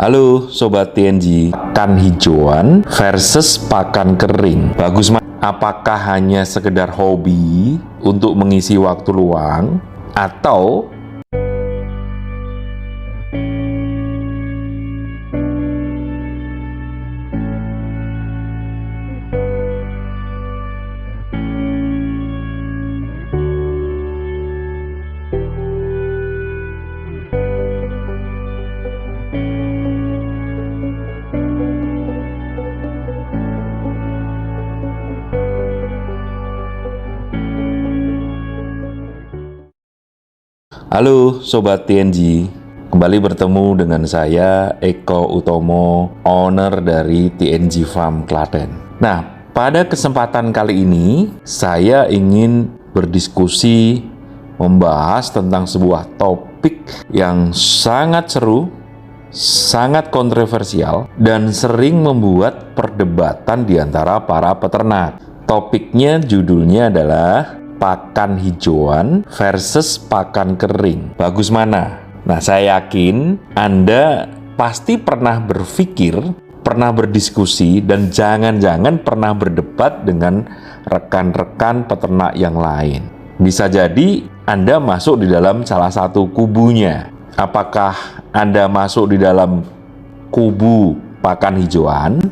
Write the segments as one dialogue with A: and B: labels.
A: Halo Sobat TNG, pakan hijauan versus pakan kering. Bagus mas? Apakah hanya sekedar hobi untuk mengisi waktu luang? Atau halo Sobat TNG, kembali bertemu dengan saya Eko Utomo, owner dari TNG Farm Klaten. Nah, pada kesempatan kali ini saya ingin berdiskusi membahas tentang sebuah topik yang sangat seru, sangat kontroversial, dan sering membuat perdebatan di antara para peternak. Topiknya judulnya adalah pakan hijauan versus pakan kering. Bagus mana? Nah, saya yakin Anda pasti pernah berpikir, pernah berdiskusi, dan jangan-jangan pernah berdebat dengan rekan-rekan peternak yang lain. Bisa jadi Anda masuk di dalam salah satu kubunya. Apakah Anda masuk di dalam kubu pakan hijauan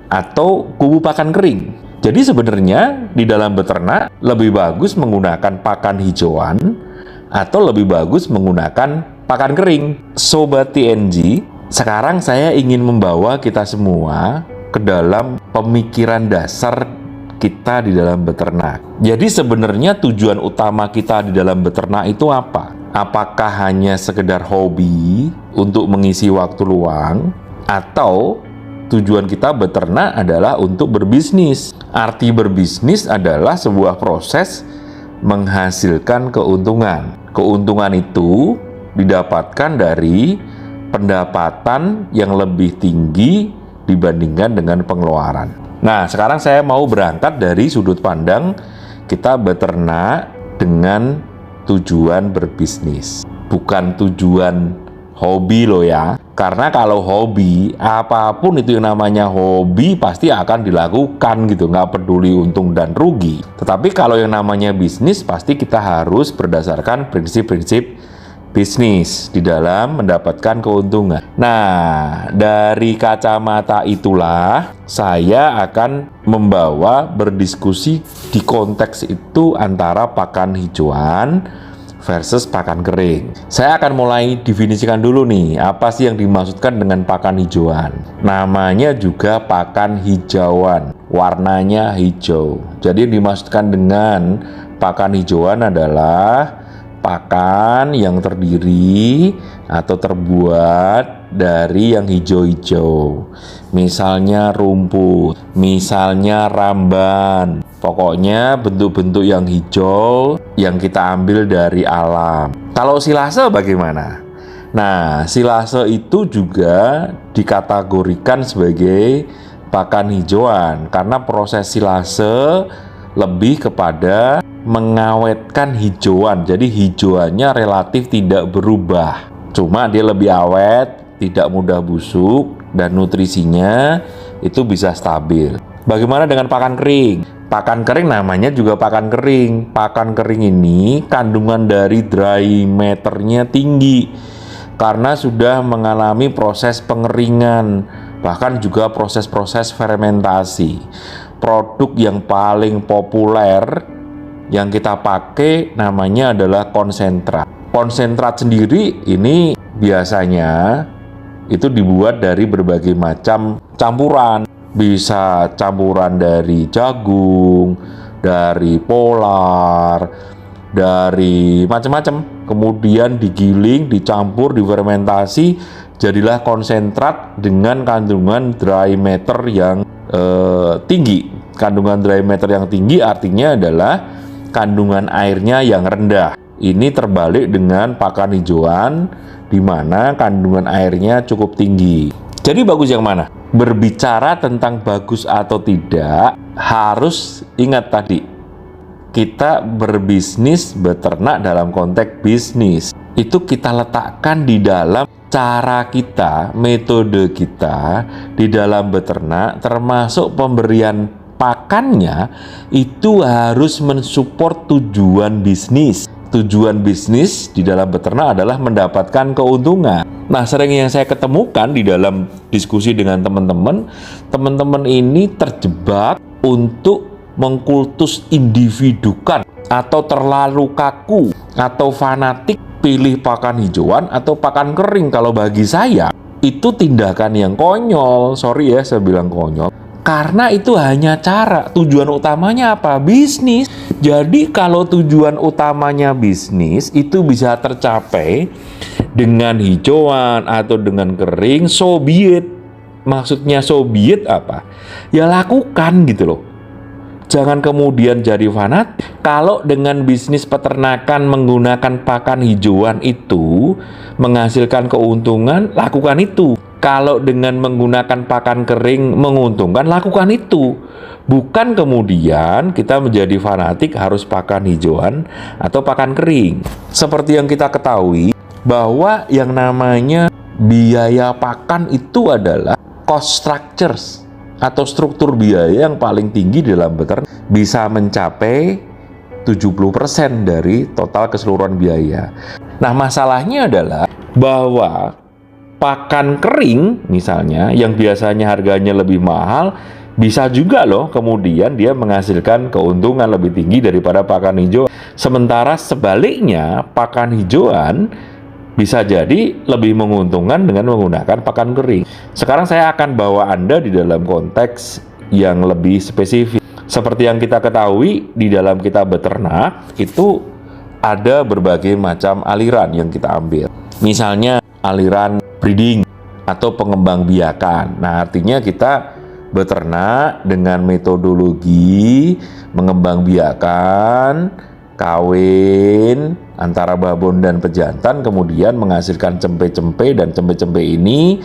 A: atau kubu pakan kering? Jadi sebenarnya di dalam beternak lebih bagus menggunakan pakan hijauan atau lebih bagus menggunakan pakan kering. Sobat TNG, sekarang saya ingin membawa kita semua ke dalam pemikiran dasar kita di dalam beternak. Jadi sebenarnya tujuan utama kita di dalam beternak itu apa? Apakah hanya sekedar hobi untuk mengisi waktu luang atau tujuan kita beternak adalah untuk berbisnis? Arti berbisnis adalah sebuah proses menghasilkan keuntungan. Keuntungan itu didapatkan dari pendapatan yang lebih tinggi dibandingkan dengan pengeluaran. Nah, sekarang saya mau berangkat dari sudut pandang kita beternak dengan tujuan berbisnis, bukan tujuan hobi loh ya. Karena kalau hobi, apapun itu yang namanya hobi pasti akan dilakukan gitu, nggak peduli untung dan rugi. Tetapi kalau yang namanya bisnis, pasti kita harus berdasarkan prinsip-prinsip bisnis di dalam mendapatkan keuntungan. Nah, dari kacamata itulah saya akan membawa berdiskusi di konteks itu antara pakan hijauan versus pakan kering. Saya akan mulai definisikan dulu nih, apa sih yang dimaksudkan dengan pakan hijauan. Namanya juga pakan hijauan, warnanya hijau. Jadi yang dimaksudkan dengan pakan hijauan adalah pakan yang terdiri atau terbuat dari yang hijau-hijau. Misalnya rumput, misalnya ramban. Pokoknya bentuk-bentuk yang hijau yang kita ambil dari alam. Kalau silase bagaimana? Nah, silase itu juga dikategorikan sebagai pakan hijauan karena proses silase lebih kepada mengawetkan hijauan. Jadi hijauannya relatif tidak berubah. Cuma dia lebih awet, tidak mudah busuk, dan nutrisinya itu bisa stabil. Bagaimana dengan pakan kering? Pakan kering namanya juga pakan kering. Pakan kering ini kandungan dari dry matter-nya tinggi karena sudah mengalami proses pengeringan, bahkan juga proses-proses fermentasi. Produk yang paling populer yang kita pakai namanya adalah konsentrat. Konsentrat sendiri ini biasanya itu dibuat dari berbagai macam campuran. Bisa campuran dari jagung, dari polar, dari macam-macam. Kemudian digiling, dicampur, difermentasi, jadilah konsentrat dengan kandungan dry matter yang tinggi. Kandungan dry matter yang tinggi artinya adalah kandungan airnya yang rendah. Ini terbalik dengan pakan hijauan, di mana kandungan airnya cukup tinggi. Jadi bagus yang mana? Berbicara tentang bagus atau tidak, harus ingat tadi, kita berbisnis, beternak dalam konteks bisnis. Itu kita letakkan di dalam cara kita, metode kita di dalam beternak, termasuk pemberian pakannya, itu harus mensupport tujuan bisnis. Tujuan bisnis di dalam beternak adalah mendapatkan keuntungan. Nah, sering yang saya ketemukan di dalam diskusi dengan teman-teman ini terjebak untuk mengkultus individukan atau terlalu kaku atau fanatik pilih pakan hijauan atau pakan kering. Kalau bagi saya itu tindakan yang konyol. Sorry ya saya bilang konyol, karena itu hanya cara. Tujuan utamanya apa? Bisnis. Jadi kalau tujuan utamanya bisnis itu bisa tercapai dengan hijauan atau dengan kering, so be it. Maksudnya so be it apa? Ya lakukan gitu loh. Jangan kemudian jadi fanatik. Kalau dengan bisnis peternakan menggunakan pakan hijauan itu menghasilkan keuntungan, lakukan itu. Kalau dengan menggunakan pakan kering menguntungkan, lakukan itu. Bukan kemudian kita menjadi fanatik harus pakan hijauan atau pakan kering. Seperti yang kita ketahui bahwa yang namanya biaya pakan itu adalah cost structures atau struktur biaya yang paling tinggi dalam beternak, bisa mencapai 70% dari total keseluruhan biaya. Nah, masalahnya adalah bahwa pakan kering misalnya yang biasanya harganya lebih mahal bisa juga loh kemudian dia menghasilkan keuntungan lebih tinggi daripada pakan hijau. Sementara sebaliknya pakan hijauan bisa jadi lebih menguntungkan dengan menggunakan pakan kering. Sekarang saya akan bawa Anda di dalam konteks yang lebih spesifik. Seperti yang kita ketahui di dalam kita beternak itu ada berbagai macam aliran yang kita ambil. Misalnya aliran breeding atau pengembangbiakan. Nah, artinya kita beternak dengan metodologi mengembangbiakan, kawin antara babon dan pejantan, kemudian menghasilkan cempe-cempe, dan cempe-cempe ini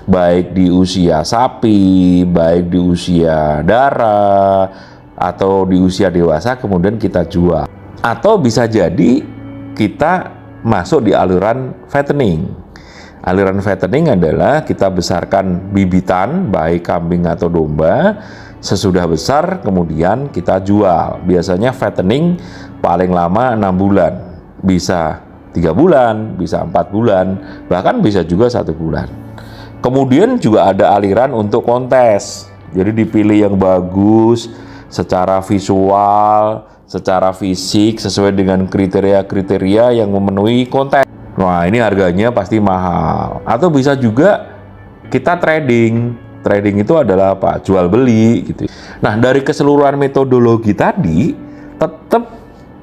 A: baik di usia sapi, baik di usia darah, atau di usia dewasa kemudian kita jual. Atau bisa jadi kita masuk di aliran fattening. Aliran fattening adalah kita besarkan bibitan baik kambing atau domba, sesudah besar kemudian kita jual. Biasanya fattening paling lama 6 bulan, bisa 3 bulan, bisa 4 bulan, bahkan bisa juga 1 bulan. Kemudian juga ada aliran untuk kontes, jadi dipilih yang bagus secara visual, secara fisik, sesuai dengan kriteria-kriteria yang memenuhi kontes. Wah, ini harganya pasti mahal. Atau bisa juga kita trading. Trading itu adalah apa? Jual beli gitu. Nah, dari keseluruhan metodologi tadi tetap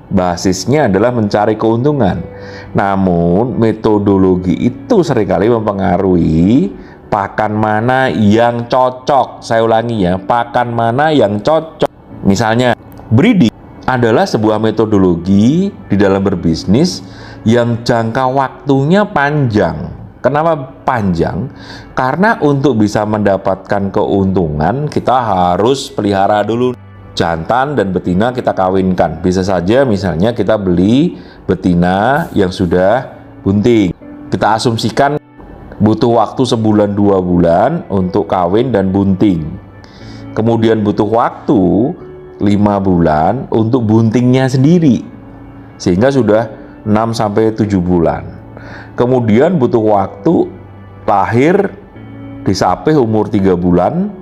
A: basisnya adalah mencari keuntungan. Namun metodologi itu seringkali mempengaruhi pakan mana yang cocok. Saya ulangi ya, pakan mana yang cocok. Misalnya, breeding adalah sebuah metodologi di dalam berbisnis yang jangka waktunya panjang. Kenapa panjang? Karena untuk bisa mendapatkan keuntungan kita harus pelihara dulu jantan dan betina, kita kawinkan. Bisa saja misalnya kita beli betina yang sudah bunting. Kita asumsikan butuh waktu 1-2 bulan untuk kawin dan bunting. Kemudian butuh waktu 5 bulan untuk buntingnya sendiri, sehingga sudah 6-7 bulan. Kemudian butuh waktu lahir disapih umur 3 bulan,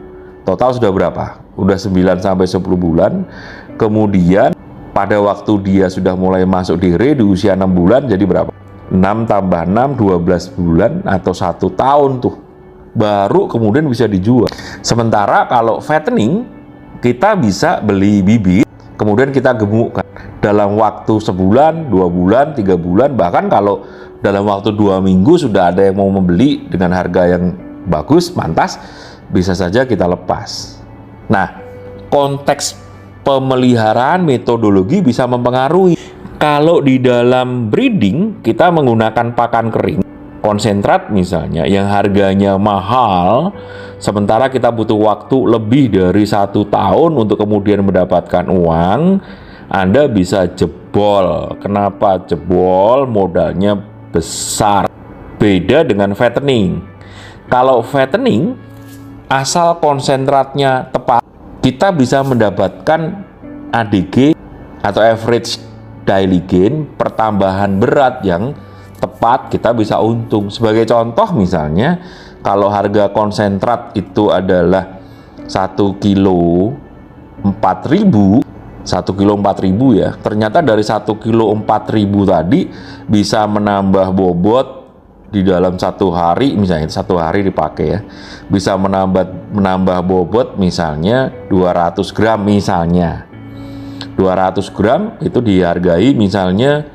A: total sudah berapa? Udah 9-10 bulan. Kemudian pada waktu dia sudah mulai masuk di usia 6 bulan, jadi berapa? 6 tambah 6, 12 bulan atau 1 tahun tuh. Baru kemudian bisa dijual. Sementara kalau fattening, kita bisa beli bibit, kemudian kita gemukkan dalam waktu sebulan, 2 bulan, 3 bulan, bahkan kalau dalam waktu 2 minggu sudah ada yang mau membeli dengan harga yang bagus, pantas, bisa saja kita lepas. Nah, konteks pemeliharaan metodologi bisa mempengaruhi. Kalau di dalam breeding kita menggunakan pakan kering, konsentrat misalnya, yang harganya mahal, sementara kita butuh waktu lebih dari 1 tahun untuk kemudian mendapatkan uang, Anda bisa jebol. Kenapa jebol? Modalnya besar. Beda dengan fattening. Kalau fattening, asal konsentratnya tepat, kita bisa mendapatkan ADG atau average daily gain, pertambahan berat yang tepat, kita bisa untung. Sebagai contoh misalnya, kalau harga konsentrat itu adalah 1 kilo 4.000, 1 kilo 4.000 ya, ternyata dari 1 kilo 4.000 tadi bisa menambah bobot di dalam 1 hari, misalnya 1 hari dipakai ya, bisa menambah bobot misalnya 200 gram misalnya. 200 gram itu dihargai misalnya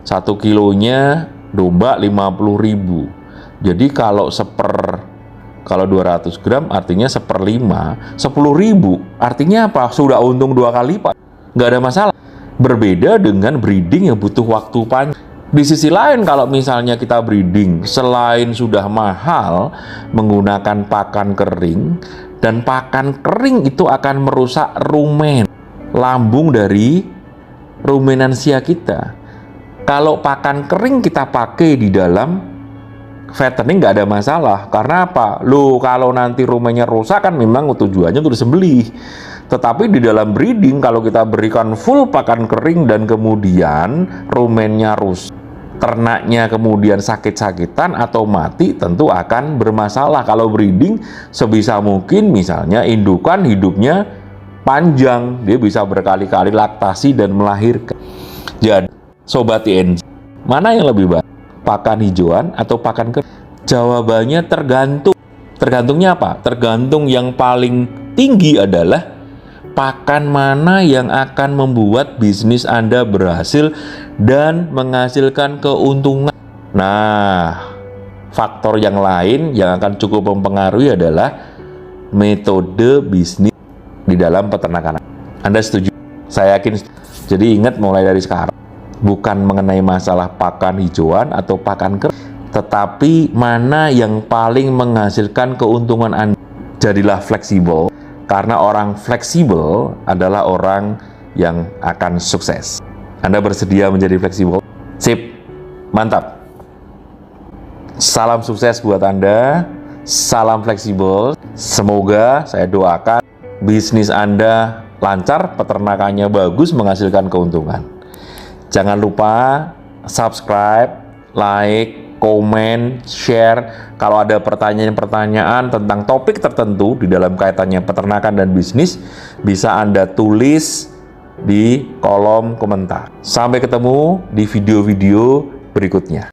A: 1 kilonya domba 50.000. Jadi kalau 200 gram artinya 1/5, 10.000. Artinya apa? Sudah untung 2 kali lipat. Nggak ada masalah. Berbeda dengan breeding yang butuh waktu panjang. Di sisi lain, kalau misalnya kita breeding, selain sudah mahal menggunakan pakan kering, dan pakan kering itu akan merusak rumen, lambung dari ruminansia kita. Kalau pakan kering kita pakai di dalam fattening nggak ada masalah. Karena apa? Loh, kalau nanti rumennya rusak kan memang tujuannya untuk disembelih. Tetapi di dalam breeding, kalau kita berikan full pakan kering dan kemudian rumennya rusak, ternaknya kemudian sakit-sakitan atau mati, tentu akan bermasalah. Kalau breeding, sebisa mungkin misalnya indukan hidupnya panjang, dia bisa berkali-kali laktasi dan melahirkan. Jadi, Sobat TNG, mana yang lebih baik? Pakan hijauan atau pakan kering? Jawabannya tergantung. Tergantungnya apa? Tergantung yang paling tinggi adalah pakan mana yang akan membuat bisnis Anda berhasil dan menghasilkan keuntungan. Nah, faktor yang lain yang akan cukup mempengaruhi adalah metode bisnis di dalam peternakan. Anda setuju? Saya yakin. Jadi ingat, mulai dari sekarang, bukan mengenai masalah pakan hijauan atau pakan kering, tetapi mana yang paling menghasilkan keuntungan Anda. Jadilah fleksibel, karena orang fleksibel adalah orang yang akan sukses. Anda bersedia menjadi fleksibel? Sip, mantap. Salam sukses buat Anda, salam fleksibel. Semoga, saya doakan, bisnis Anda lancar, peternakannya bagus, menghasilkan keuntungan. Jangan lupa subscribe, like, komen, share. Kalau ada pertanyaan-pertanyaan tentang topik tertentu di dalam kaitannya peternakan dan bisnis, bisa Anda tulis di kolom komentar. Sampai ketemu di video-video berikutnya.